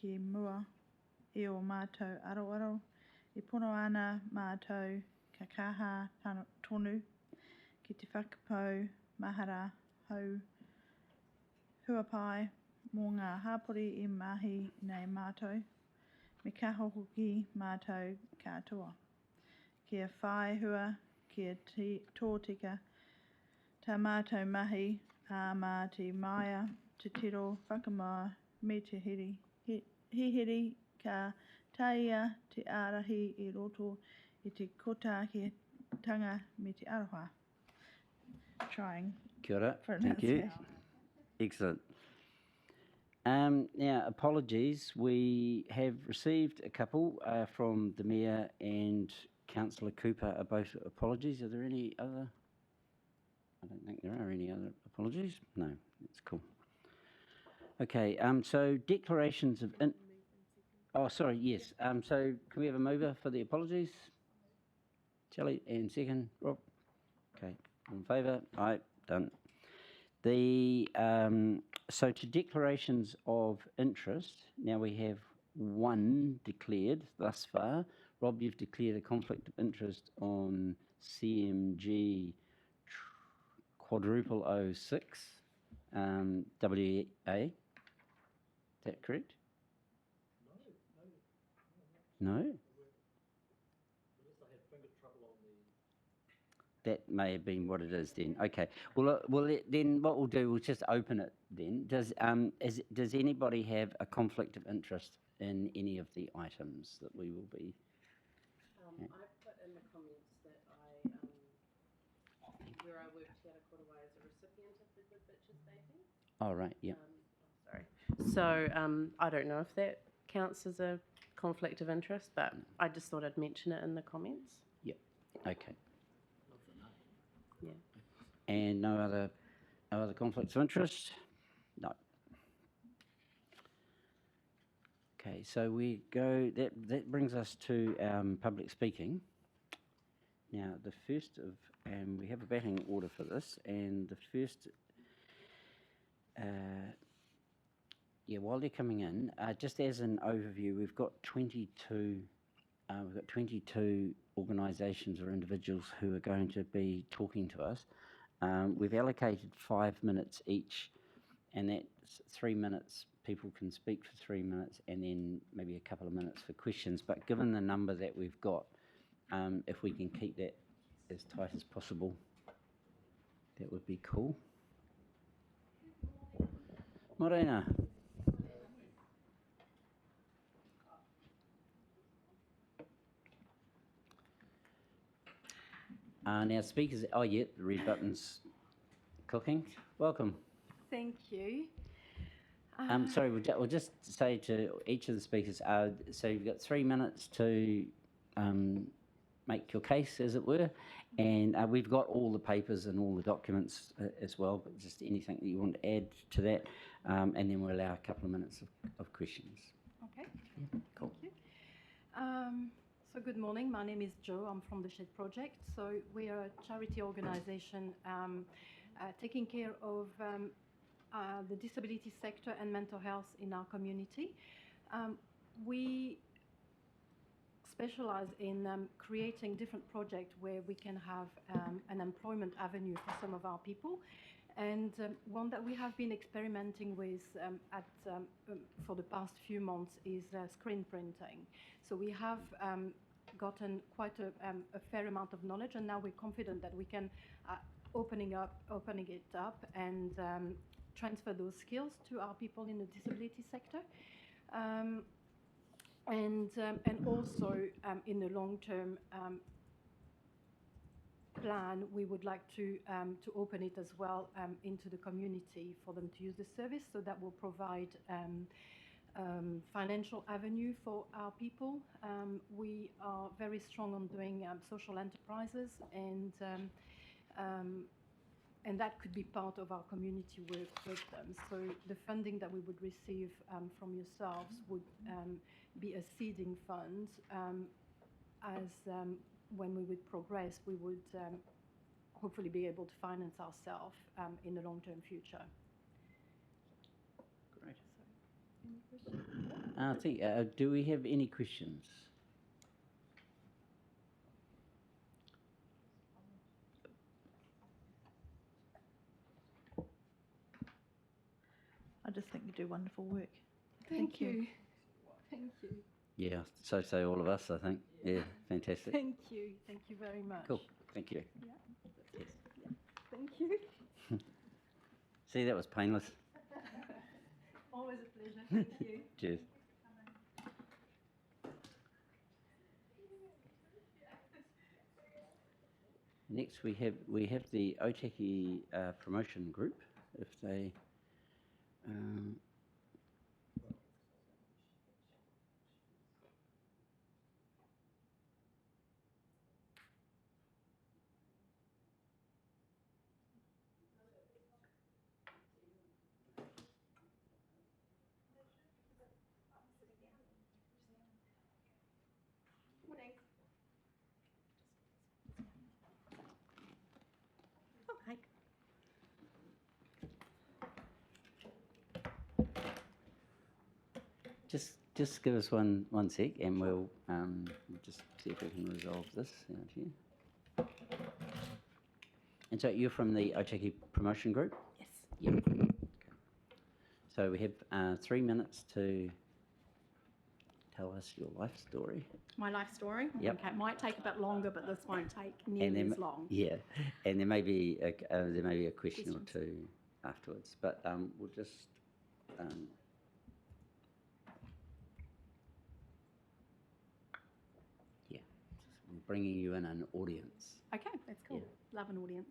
ki mua e o mātou aroaro, e pono ana mātou ka kaha tonu ki te whakapau mahara hau huapai mō ngā hapori I mahi nei mātou, me kaho hoki mātou katoa. Kia whai hua, kia tōtika, tā mātou mahi, mā te maia, te tiro, whakamoa, me te hihiri, ka taia te ārahi I roto I te kotāketanga me te aroha. Trying. Kia ora, thank you. Excellent. Now, apologies. We have received a couple from the Mayor and Councillor Cooper are both apologies. Are there any other? I don't think there are any other apologies. No, that's cool. Okay, so declarations of... Oh, sorry, yes. So can we have a mover for the apologies? Shelley, and second, Rob. Okay, all in favour? Aye, done. So to declarations of interest, now we have one declared thus far. Rob, you've declared a conflict of interest on CMG quadruple 06 WA. Is that correct? No? That may have been what it is then. Okay. Well, then what we'll do, we'll just open it then. Does anybody have a conflict of interest in any of the items that we will be... I put in the comments that where I worked here at Korowai as a recipient of the Good Bitches Baking. Oh, right, yeah. Sorry. So I don't know if that counts as a conflict of interest, but I just thought I'd mention it in the comments. Yep. Okay. Yeah. And no other conflicts of interest? No. Okay, so we go, that brings us to public speaking. Now, the first of, and we have a batting order for this, and the first, while they're coming in, just as an overview, we've got 22 organisations or individuals who are going to be talking to us. We've allocated 5 minutes each, and that's 3 minutes. People can speak for 3 minutes and then maybe a couple of minutes for questions. But given the number that we've got, if we can keep that as tight as possible, that would be cool. Morena. Now speakers, oh yeah, the red button's clicking. Welcome. Thank you. Sorry, we'll just say to each of the speakers, so you've got 3 minutes to make your case, as it were, and we've got all the papers and all the documents as well, but just anything that you want to add to that, and then we'll allow a couple of minutes of questions. Okay. Yeah, cool. Thank you. So good morning, my name is Jo, I'm from the Shed Project. So we are a charity organisation taking care of the disability sector and mental health in our community. We specialize in creating different projects where we can have an employment avenue for some of our people. And one that we have been experimenting with for the past few months is screen printing. So we have gotten quite a fair amount of knowledge, and now we're confident that we can opening it up and transfer those skills to our people in the disability sector. And also in the long-term plan, we would like to open it as well into the community for them to use the service. So that will provide financial avenue for our people. We are very strong on doing social enterprises, and that could be part of our community work with them. So the funding that we would receive from yourselves would be a seeding fund. When we would progress, we would hopefully be able to finance ourselves in the long-term future. Great. So, question? I think, do we have any questions? I just think you do wonderful work. Thank you. Thank you. Yeah, so say all of us, I think. Yeah, fantastic. Thank you. Thank you very much. Cool, thank you. Yeah. Yes. Thank you. See, that was painless. Always a pleasure. Thank you. Cheers. Next, we have the Otaki promotion group. If they, Oh, hi. just give us one sec, and we'll just see if we can resolve this out here. And so you're from the Otaki promotion group? Yes. Yep. Okay. So we have 3 minutes to tell us your life story. My life story? Yep. Okay, it might take a bit longer, but this won't take And nearly then, as long. yeah, and there may be a question Questions. or two afterwards, but we'll just yeah, we're bringing you in an audience. Okay, that's cool. Yeah. Love an audience.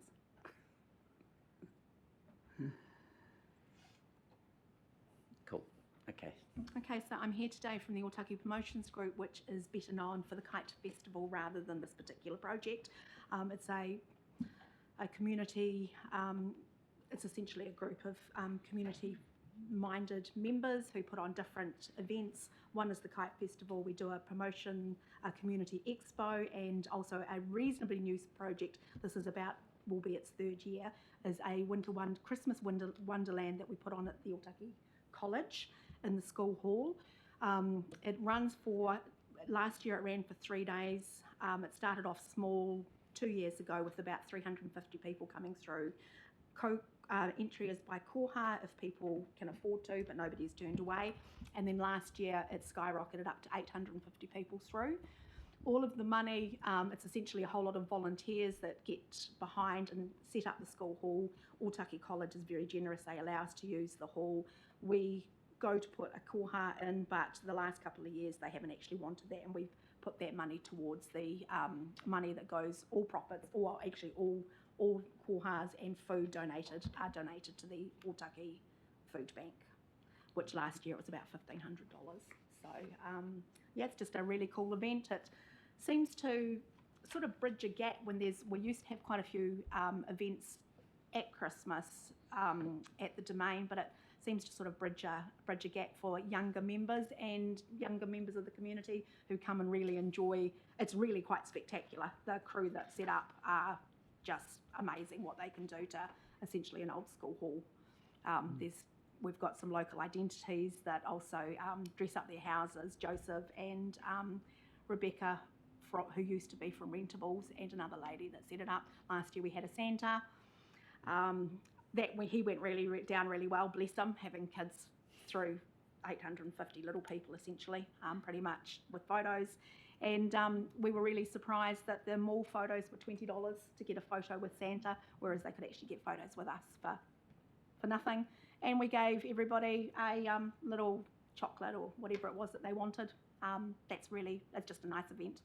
Cool. Okay. Okay, so I'm here today from the Otaki Promotions Group, which is better known for the Kite Festival rather than this particular project. It's a community, it's essentially a group of community-minded members who put on different events. One is the Kite Festival. We do a promotion, a community expo, and also a reasonably new project. This is about, will be its 3rd year, is a Christmas wonderland that we put on at the Otaki College in the school hall. It runs last year it ran for 3 days. It started off small 2 years ago with about 350 people coming through. Entry is by koha if people can afford to, but nobody's turned away. And then last year it skyrocketed up to 850 people through. All of the money, it's essentially a whole lot of volunteers that get behind and set up the school hall. Otaki College is very generous. They allow us to use the hall. We go to put a koha in, but the last couple of years they haven't actually wanted that, and we've put that money towards the money that goes, all profits, or actually all kohas and food are donated to the Otaki Food Bank, which last year it was about $1,500. So yeah, it's just a really cool event. It seems to sort of bridge a gap when we used to have quite a few events at Christmas at the Domain, but it seems to sort of bridge a gap for younger members of the community who come and really enjoy. It's really quite spectacular. The crew that set up are just amazing what they can do to essentially an old school hall. We've got some local identities that also dress up their houses. Joseph and Rebecca, who used to be from Rentables, and another lady that set it up. Last year we had a Santa. He went down really well, bless him, having kids through 850 little people essentially, pretty much with photos. And we were really surprised that the mall photos were $20 to get a photo with Santa, whereas they could actually get photos with us for nothing. And we gave everybody a little chocolate or whatever it was that they wanted. It's just a nice event.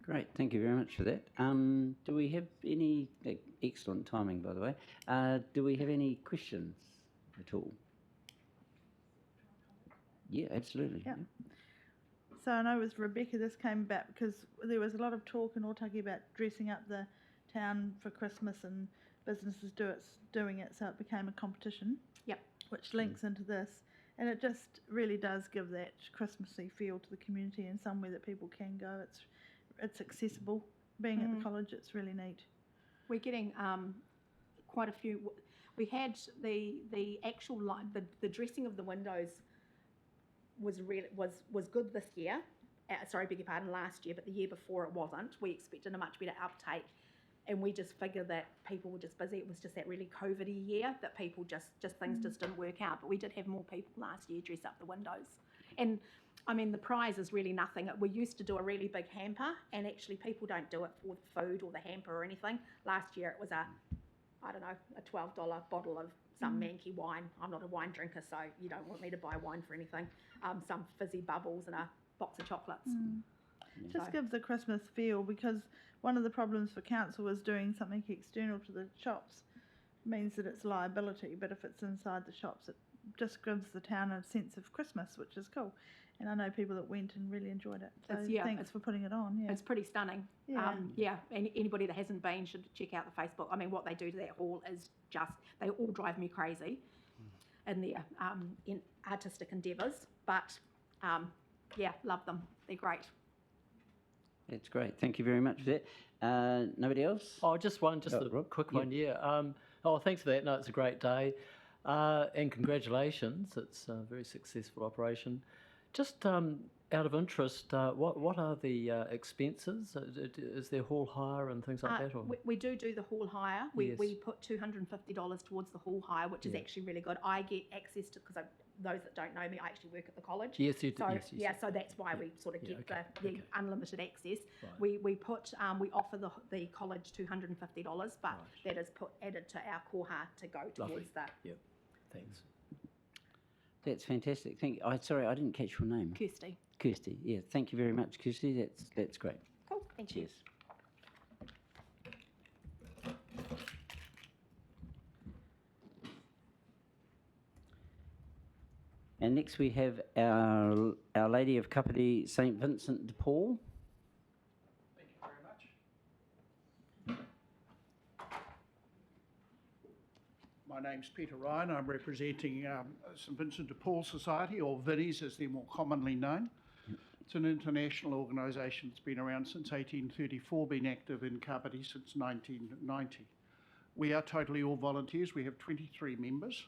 Great, thank you very much for that. Do we have any, excellent timing by the way, do we have any questions at all? Yeah, absolutely. Yeah. So I know with Rebecca this came about because there was a lot of talk in Otaki about dressing up the town for Christmas and businesses doing it, so it became a competition. Yep. Which links into this, and it just really does give that Christmassy feel to the community and somewhere that people can go. It's accessible. Being at the college, it's really neat. We're getting quite a few. We had the actual light, the dressing of the windows was good this year. Sorry, beg your pardon, last year, but the year before it wasn't. We expected a much better uptake, and we just figured that people were just busy. It was just that really COVID-y year that people just things just didn't work out. But we did have more people last year dress up the windows, and I mean the prize is really nothing. We used to do a really big hamper, and actually people don't do it for the food or the hamper or anything. Last year it was a $12 bottle of some manky wine. I'm not a wine drinker, so you don't want me to buy wine for anything. Some fizzy bubbles and a box of chocolates. Just gives a Christmas feel, because one of the problems for council was doing something external to the shops means that it's liability, but if it's inside the shops it just gives the town a sense of Christmas, which is cool. And I know people that went and really enjoyed it. So thanks for putting it on. Yeah, It's pretty stunning. And anybody that hasn't been should check out the Facebook. I mean, what they do to that hall is just, they all drive me crazy in their in artistic endeavours. But love them. They're great. That's great. Thank you very much for that. Nobody else? Oh, just a Rob? quick one, yeah. Thanks for that. No, it's a great day. And congratulations. It's a very successful operation. Just out of interest, what are the expenses? Is there hall hire and things like that? Or? We do the hall hire. We put $250 towards the hall hire, which is actually really good. I get access to, because those that don't know me, I actually work at the college. Yes, you do. So, yes. So that's why we sort of get the unlimited access. Right. We offer the college $250, but that is added to our koha to go towards that. Yep. Thanks. That's fantastic. Sorry, I didn't catch your name. Kirsty. Kirsty. Yeah, thank you very much, Kirsty. That's great. Cool. Thank you. Cheers. And next we have Our Lady of Kapiti St Vincent de Paul. Thank you very much. My name's Peter Ryan. I'm representing St Vincent de Paul Society, or Vinnies as they're more commonly known. It's an international organisation that's been around since 1834, been active in Kapiti since 1990. We are totally all volunteers. We have 23 members,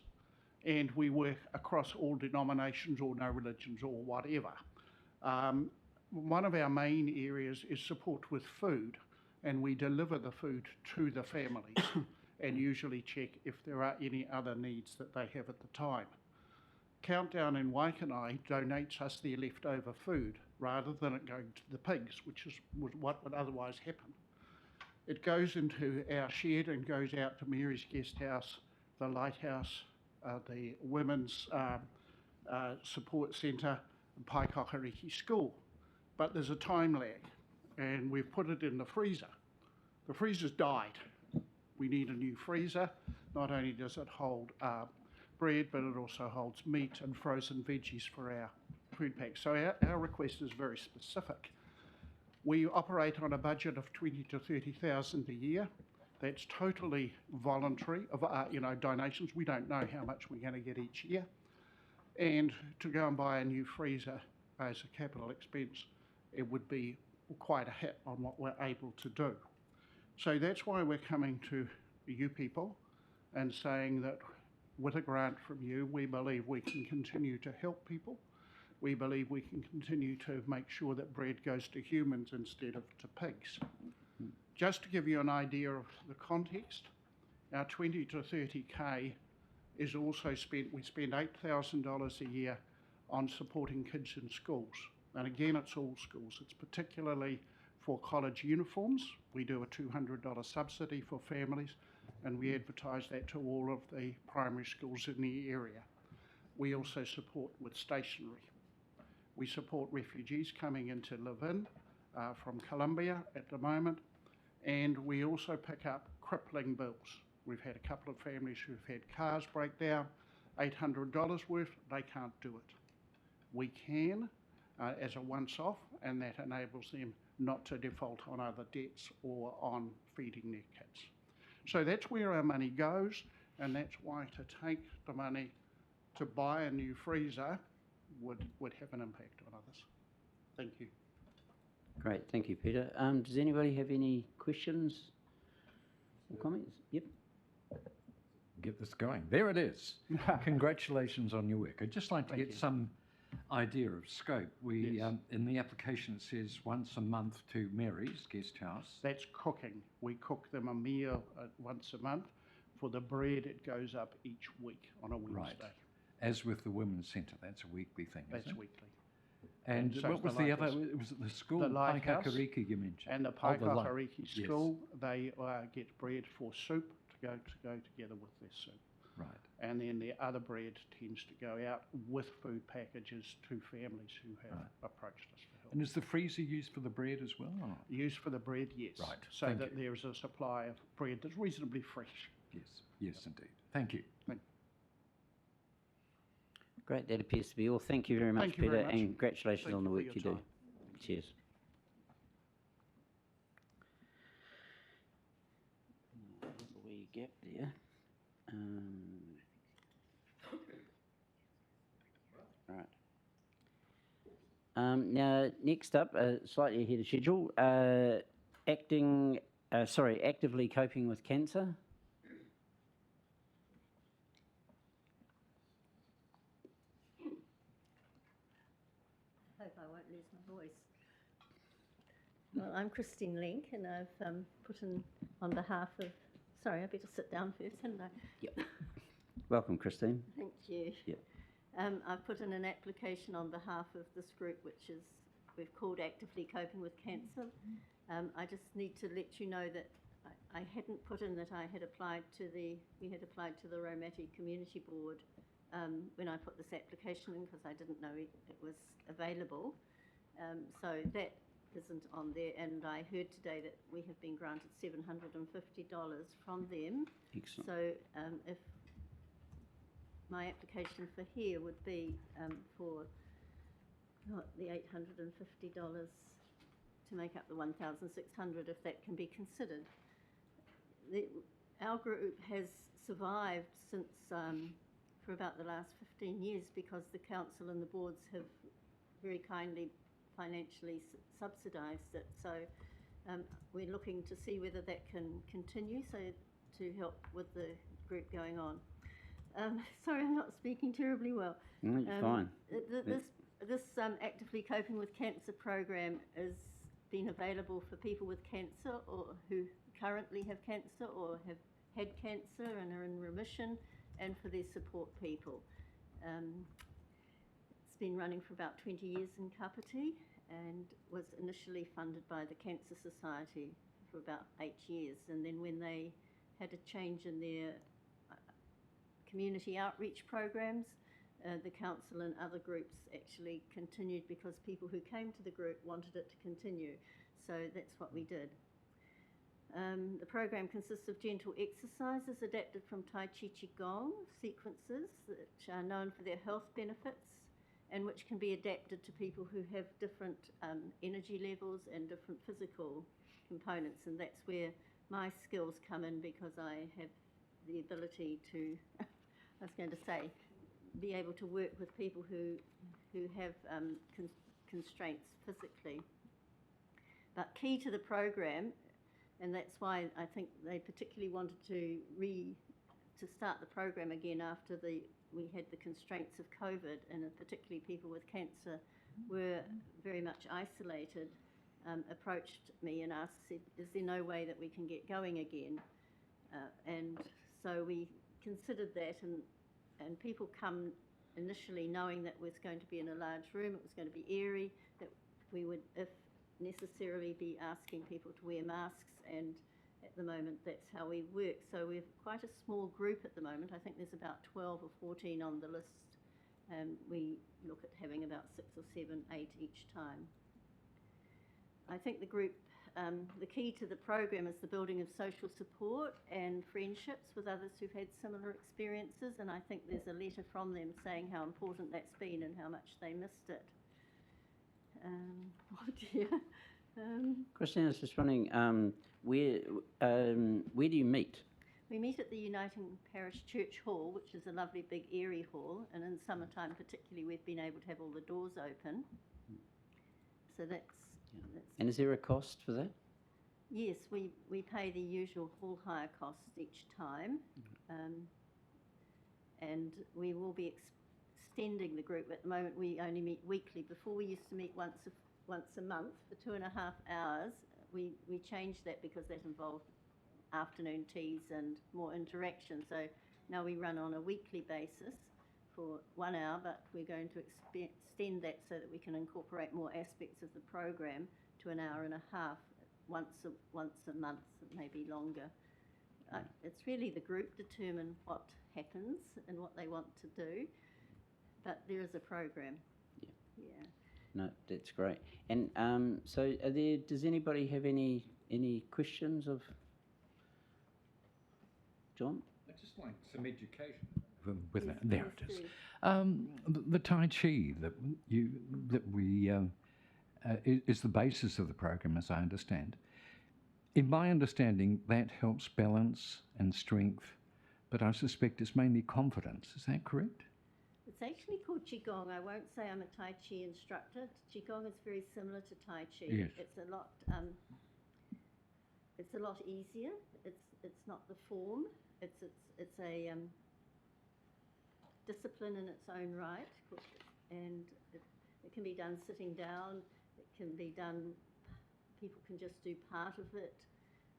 and we work across all denominations or no religions or whatever. One of our main areas is support with food, and we deliver the food to the families and usually check if there are any other needs that they have at the time. Countdown in Waikanai donates us their leftover food rather than it going to the pigs, which is what would otherwise happen. It goes into our shed and goes out to Mary's Guest House, the Lighthouse, the Women's Support Centre, and Paikokariki School. But there's a time lag, and we've put it in the freezer. The freezer's died. We need a new freezer. Not only does it hold bread, but it also holds meat and frozen veggies for our food packs. So our request is very specific. We operate on a budget of 20 to 30,000 a year. That's totally voluntary of donations. We don't know how much we're going to get each year. And to go and buy a new freezer as a capital expense, it would be quite a hit on what we're able to do. So that's why we're coming to you people and saying that with a grant from you, we believe we can continue to help people. We believe we can continue to make sure that bread goes to humans instead of to pigs. Just to give you an idea of the context, our 20 to 30K is also spent, we spend $8,000 a year on supporting kids in schools. And again, it's all schools. It's particularly for college uniforms. We do a $200 subsidy for families, and we advertise that to all of the primary schools in the area. We also support with stationery. We support refugees coming in to live in from Colombia at the moment, and we also pick up crippling bills. We've had a couple of families who've had cars break down, $800 worth, they can't do it. We can as a once-off, and that enables them not to default on other debts or on feeding their kids. So that's where our money goes, and that's why to take the money to buy a new freezer would have an impact on others. Thank you. Great, thank you, Peter. Does anybody have any questions or comments? Yep. get this going. There it is. Congratulations on your work. I'd just like to Thank get you. some idea of scope. We Yes. in the application it says once a month to Mary's Guest House. That's cooking. We cook them a meal once a month. For the bread, it goes up each week on a Wednesday. As with the Women's Centre, that's a weekly thing, That's isn't it? weekly. And so what is was the the other? Lighthouse. Was it the school, The Lighthouse Paikakariki, you mentioned? And the Oh, the light- Paikakariki yes. School, they get bread for soup to go together with their soup. Right. And then the other bread tends to go out with food packages to families who have Right. approached us for help. And is the freezer used for the bread as well? Or? Used for the bread, yes. Right, So thank that you. there is a supply of bread that's reasonably fresh. Yes, yes, indeed. Thank you. Great, that appears to be all. Thank you very much, Thank you Peter, very much. and congratulations Thank on you the for work your you do. time. Cheers. Little wee gap there. Right. Now, next up, slightly ahead of schedule, actively coping with cancer. Hope I won't lose my voice. Well, I'm Christine Link, and I've put in on behalf of. Sorry, I better sit down first, hadn't I? Yep. Welcome, Christine. Thank you. Yep. I've put in an application on behalf of this group, which is we've called Actively Coping with Cancer. I just need to let you know that I hadn't put in that we had applied to the Raumati Community Board when I put this application in because I didn't know it was available. So that isn't on there, and I heard today that we have been granted $750 from them. Excellent. So if my application for here would be for the $850 to make up the $1,600, if that can be considered. Our group has survived since for about the last 15 years because the council and the boards have very kindly financially subsidised it. So we're looking to see whether that can continue, so to help with the group going on. Sorry, I'm not speaking terribly well. No, you're fine. This Actively Coping with Cancer program has been available for people with cancer or who currently have cancer or have had cancer and are in remission, and for their support people. It's been running for about 20 years in Kapiti and was initially funded by the Cancer Society for about 8 years. And then when they had a change in their community outreach programs, the council and other groups actually continued because people who came to the group wanted it to continue. So that's what we did. The program consists of gentle exercises adapted from Tai Chi Qigong sequences which are known for their health benefits and which can be adapted to people who have different energy levels and different physical components. And that's where my skills come in because I have the ability to, I was going to say, be able to work with people who have constraints physically. But key to the program, and that's why I think they particularly wanted to start the program again after we had the constraints of COVID, and particularly people with cancer were very much isolated, approached me and asked, said, is there no way that we can get going again? And so we considered that, and people come initially knowing that it was going to be in a large room, it was going to be airy, that we would, if necessarily, be asking people to wear masks, and at the moment that's how we work. So we're quite a small group at the moment. I think there's about 12 or 14 on the list, and we look at having about 6 or 7, 8 each time. I think the group, the key to the program is the building of social support and friendships with others who've had similar experiences, and I think there's a letter from them saying how important that's been and how much they missed it. Oh dear. Christine, I was just wondering, where do you meet? We meet at the Uniting Parish Church Hall, which is a lovely big airy hall, and in summertime particularly we've been able to have all the doors open. So that's And is there a cost for that? yes, we pay the usual hall hire costs each time. and we will be extending the group. At the moment, we only meet weekly. Before, we used to meet once a month for 2.5 hours. We changed that because that involved afternoon teas and more interaction. So now we run on a weekly basis for 1 hour, but we're going to extend that so that we can incorporate more aspects of the program to 1.5 hours once a month, maybe longer. It's really the group determine what happens and what they want to do, but there is a program. Yeah. No, that's great. And so does anybody have any questions of John? I'd just like some education with Yes, that. There it please is. do. The Tai Chi that we is the basis of the program, as I understand. In my understanding, that helps balance and strength, but I suspect it's mainly confidence. Is that correct? It's actually called Qigong. I won't say I'm a Tai Chi instructor. Qigong is very similar to Tai Chi. Yes. It's a lot easier. It's not the form. It's a discipline in its own right, and it can be done sitting down. It can be done. People can just do part of it.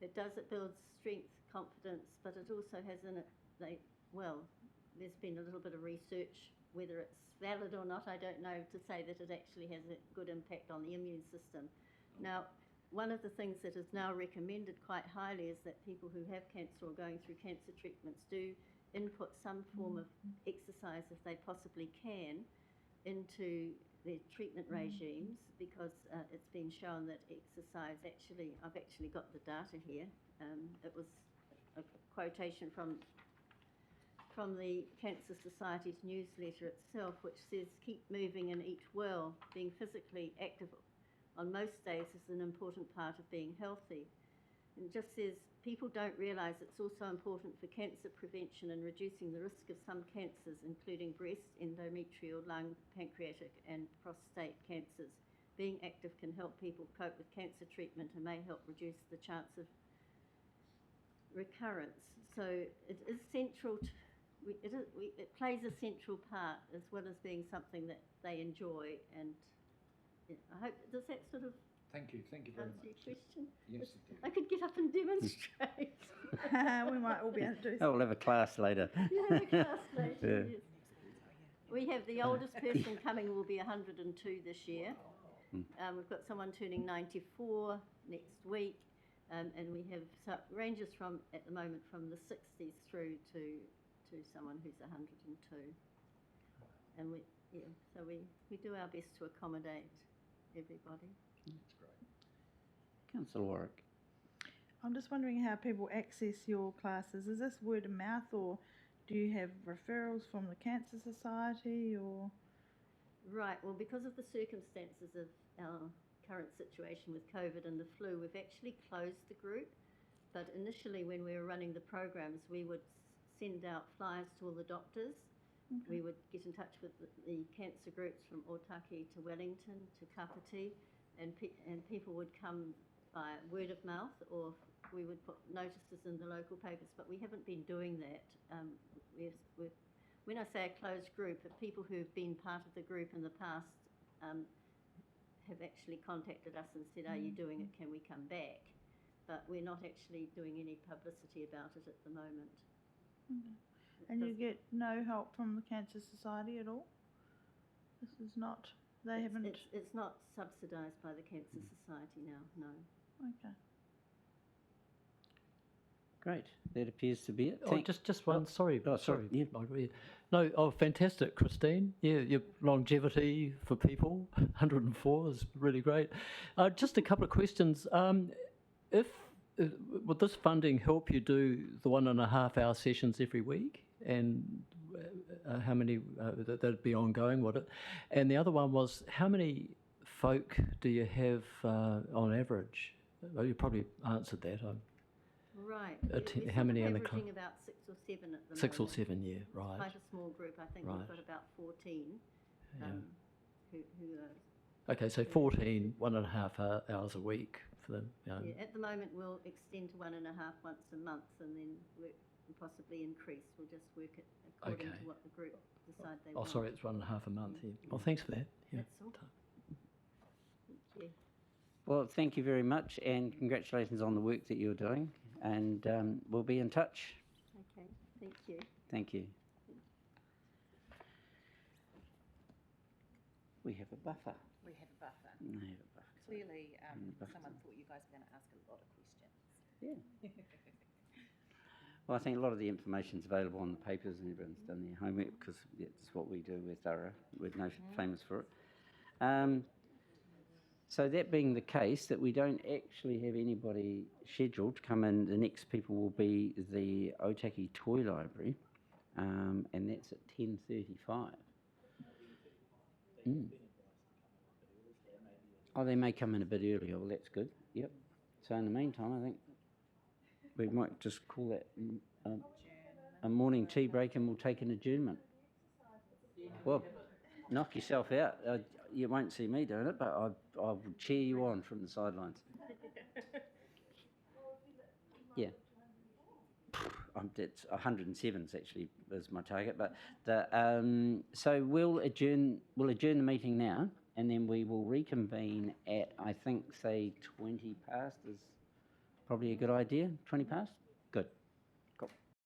It builds strength, confidence, but it also has in it, there's been a little bit of research, whether it's valid or not, I don't know, to say that it actually has a good impact on the immune system. Now, one of the things that is now recommended quite highly is that people who have cancer or going through cancer treatments do input some form of exercise, if they possibly can, into their treatment regimes, because it's been shown that exercise I've actually got the data here. It was a quotation from the Cancer Society's newsletter itself, which says, "Keep moving and eat well. Being physically active on most days is an important part of being healthy." And it just says, people don't realise it's also important for cancer prevention and reducing the risk of some cancers, including breast, endometrial, lung, pancreatic and prostate cancers. Being active can help people cope with cancer treatment and may help reduce the chance of recurrence. So it is central to, it plays a central part, as well as being something that they enjoy. And I hope, does that sort of Thank you very answer your much. question? Yes, it did. I could get up and demonstrate. We might all be able to do Oh, we'll have a class later. You have a class later, Yeah. yes. We have the oldest person coming will be 102 this year. We've got someone turning 94 next week, and we have, so it ranges from, at the moment, from the 60s through to someone who's 102. And we do our best to accommodate everybody. That's great. Councillor Warwick. I'm just wondering how people access your classes. Is this word of mouth, or do you have referrals from the Cancer Society, or? Right, well, because of the circumstances of our current situation with COVID and the flu, we've actually closed the group. But initially, when we were running the programs, we would send out flyers to all the doctors. Okay. We would get in touch with the cancer groups from Otaki to Wellington to Kapiti, and people would come by word of mouth, or we would put notices in the local papers, but we haven't been doing that. When I say a closed group, people who've been part of the group in the past have actually contacted us and said, "Are you doing it? Can we come back?" But we're not actually doing any publicity about it at the moment. Okay. And you get no help from the Cancer Society at all? This is not, they haven't. It's not subsidised by the Cancer Society now, no. Okay. Great. That appears to be it. Just one. Sorry. Yeah. Margaret. No. Oh, fantastic, Christine. Yeah, your longevity for people, 104 is really great. Just a couple of questions. Would this funding help you do the 1.5 hour sessions every week? And how many that'd be ongoing, would it? And the other one was, how many folk do you have on average? Well, you probably answered that. Right. How many in the club? Averaging about 6 or 7 at the moment. 6 or 7, yeah, right. Quite a small group. I think Right. we've got about 14 Yeah. who are. Okay, so 14, 1.5 hours a week for them. Yeah, at the moment we'll extend to 1.5 once a month, and then and possibly increase. We'll just work it according Okay. to what the group decide they Oh, want. sorry, it's 1.5 a month. Yeah. Well, thanks for that. Yeah. That's all. Thank you. Well, thank you very much, and congratulations on the work that you're doing. And we'll be in touch. Okay, thank you. Thank you. We have a buffer. We have a buffer. We have a buffer. Clearly, buffer. someone thought you guys were going to ask a lot of questions. Yeah. Well, I think a lot of the information's available on the papers and everyone's done their homework because it's what we do. We're thorough. We're famous for it. So that being the case, that we don't actually have anybody scheduled to come in, the next people will be the Otaki Toy Library, and that's at 10:35. Oh, they may come in a bit earlier. Well, that's good. Yep. So in the meantime, I think we might just call that a morning tea break, and we'll take an adjournment. Well, knock yourself out. You won't see me doing it, but I will cheer you on from the sidelines. Yeah. It's 107 actually is my target, but so we'll adjourn the meeting now, and then we will reconvene at, I think, say 20 past is probably a good idea. 20 past? Good.